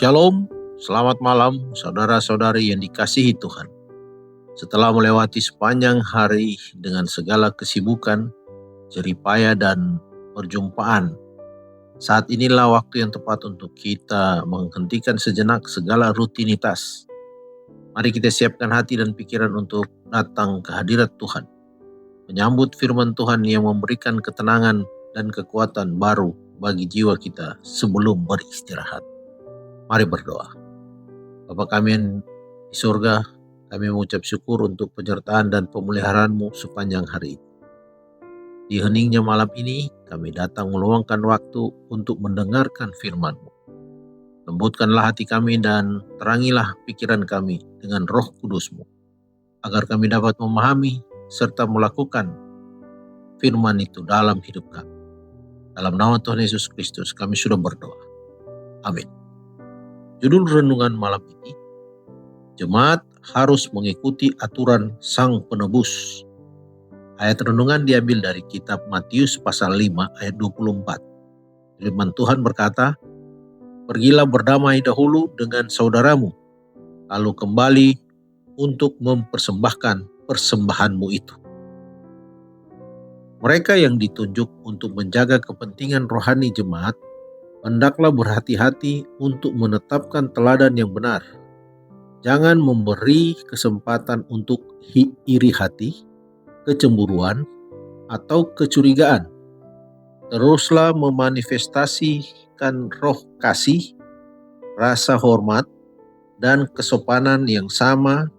Shalom, selamat malam saudara-saudari yang dikasihi Tuhan. Setelah melewati sepanjang hari dengan segala kesibukan, jeripaya dan perjumpaan, saat inilah waktu yang tepat untuk kita menghentikan sejenak segala rutinitas. Mari kita siapkan hati dan pikiran untuk datang ke hadirat Tuhan, menyambut firman Tuhan yang memberikan ketenangan dan kekuatan baru bagi jiwa kita sebelum beristirahat. Mari berdoa. Bapa kami yang di surga, kami mengucap syukur untuk penyertaan dan pemeliharaan-Mu sepanjang hari ini. Di heningnya malam ini, kami datang meluangkan waktu untuk mendengarkan firman-Mu. Lembutkanlah hati kami dan terangilah pikiran kami dengan Roh Kudus-Mu, agar kami dapat memahami serta melakukan firman itu dalam hidup kami. Dalam nama Tuhan Yesus Kristus kami sudah berdoa. Amin. Judul renungan malam ini, Jemaat harus mengikuti aturan Sang Penebus. Ayat renungan diambil dari kitab Matius pasal 5 ayat 24. Firman Tuhan berkata, "Pergilah berdamai dahulu dengan saudaramu, lalu kembali untuk mempersembahkan persembahanmu itu." Mereka yang ditunjuk untuk menjaga kepentingan rohani jemaat, hendaklah berhati-hati untuk menetapkan teladan yang benar. Jangan memberi kesempatan untuk iri hati, kecemburuan, atau kecurigaan. Teruslah memanifestasikan roh kasih, rasa hormat, dan kesopanan yang sama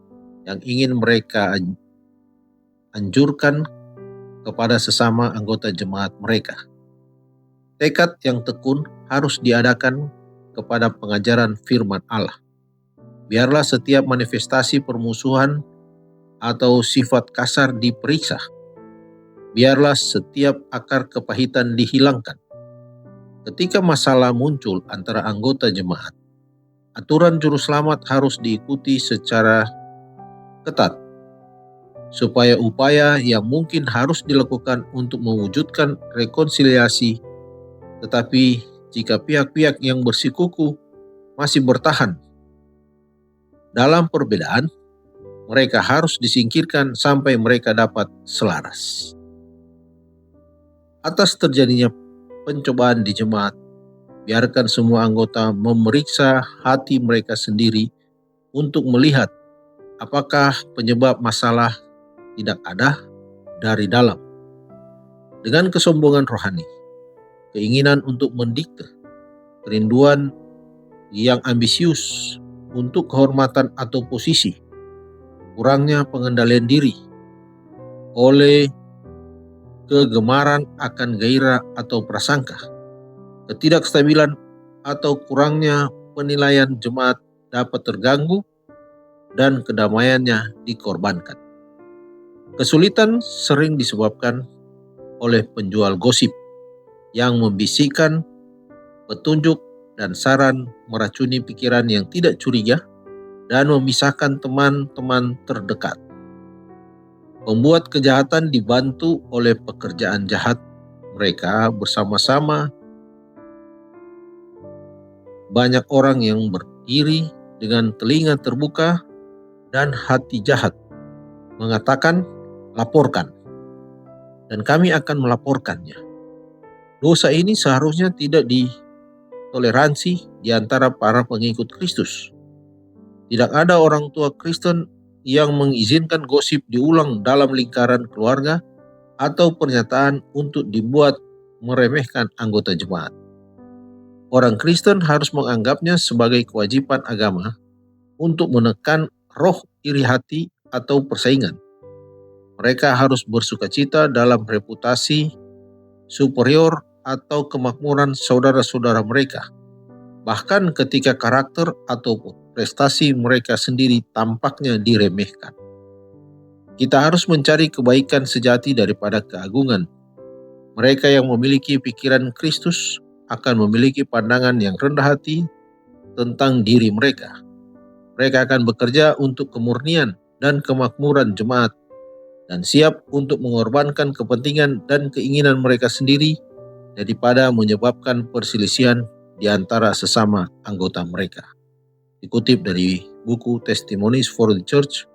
yang ingin mereka anjurkan kepada sesama anggota jemaat mereka. Tekad yang tekun harus diadakan kepada pengajaran firman Allah. Biarlah setiap manifestasi permusuhan atau sifat kasar diperiksa. Biarlah setiap akar kepahitan dihilangkan. Ketika masalah muncul antara anggota jemaat, aturan juru selamat harus diikuti secara ketat, supaya upaya yang mungkin harus dilakukan untuk mewujudkan rekonsiliasi. Tetapi jika pihak-pihak yang bersikuku masih bertahan dalam perbedaan, mereka harus disingkirkan sampai mereka dapat selaras. Atas terjadinya pencobaan di jemaat, biarkan semua anggota memeriksa hati mereka sendiri untuk melihat apakah penyebab masalah tidak ada dari dalam. Dengan kesombongan rohani, keinginan untuk mendikte, kerinduan yang ambisius untuk kehormatan atau posisi, kurangnya pengendalian diri oleh kegemaran akan gairah atau prasangka, ketidakstabilan atau kurangnya penilaian jemaat dapat terganggu dan kedamaiannya dikorbankan. Kesulitan sering disebabkan oleh penjual gosip yang membisikkan petunjuk dan saran meracuni pikiran yang tidak curiga dan memisahkan teman-teman terdekat. Pembuat kejahatan dibantu oleh pekerjaan jahat mereka bersama-sama. Banyak orang yang berdiri dengan telinga terbuka dan hati jahat mengatakan, "Laporkan, dan kami akan melaporkannya." Dosa ini seharusnya tidak ditoleransi di antara para pengikut Kristus. Tidak ada orang tua Kristen yang mengizinkan gosip diulang dalam lingkaran keluarga atau pernyataan untuk dibuat meremehkan anggota jemaat. Orang Kristen harus menganggapnya sebagai kewajiban agama untuk menekan roh iri hati atau persaingan. Mereka harus bersukacita dalam reputasi superior atau kemakmuran saudara-saudara mereka, bahkan ketika karakter atau prestasi mereka sendiri tampaknya diremehkan. Kita harus mencari kebaikan sejati daripada keagungan. Mereka yang memiliki pikiran Kristus akan memiliki pandangan yang rendah hati tentang diri mereka. Mereka akan bekerja untuk kemurnian dan kemakmuran jemaat dan siap untuk mengorbankan kepentingan dan keinginan mereka sendiri daripada menyebabkan perselisihan di antara sesama anggota mereka. Dikutip dari buku Testimonies for the Church,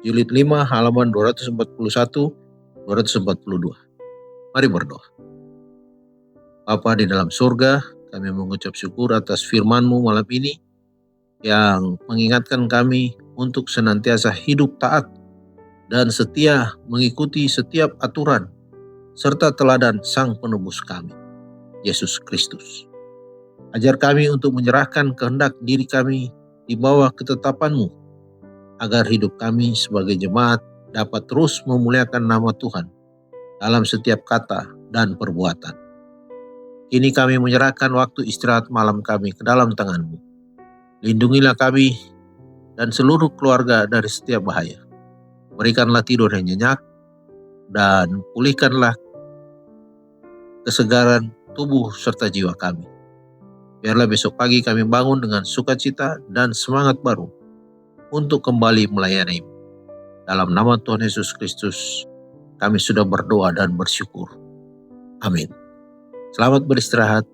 jilid 5 halaman 241-242. Mari berdoa. Bapa di dalam surga, kami mengucap syukur atas firman-Mu malam ini yang mengingatkan kami untuk senantiasa hidup taat dan setia mengikuti setiap aturan serta teladan Sang Penebus kami, Yesus Kristus. Ajar kami untuk menyerahkan kehendak diri kami di bawah ketetapan-Mu, agar hidup kami sebagai jemaat dapat terus memuliakan nama Tuhan dalam setiap kata dan perbuatan. Kini kami menyerahkan waktu istirahat malam kami ke dalam tangan-Mu. Lindungilah kami dan seluruh keluarga dari setiap bahaya. Berikanlah tidur yang nyenyak dan pulihkanlah kesegaran tubuh serta jiwa kami. Biarlah besok pagi kami bangun dengan sukacita dan semangat baru untuk kembali melayani-Mu. Dalam nama Tuhan Yesus Kristus, kami sudah berdoa dan bersyukur. Amin. Selamat beristirahat.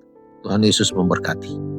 Tuhan Yesus memberkati.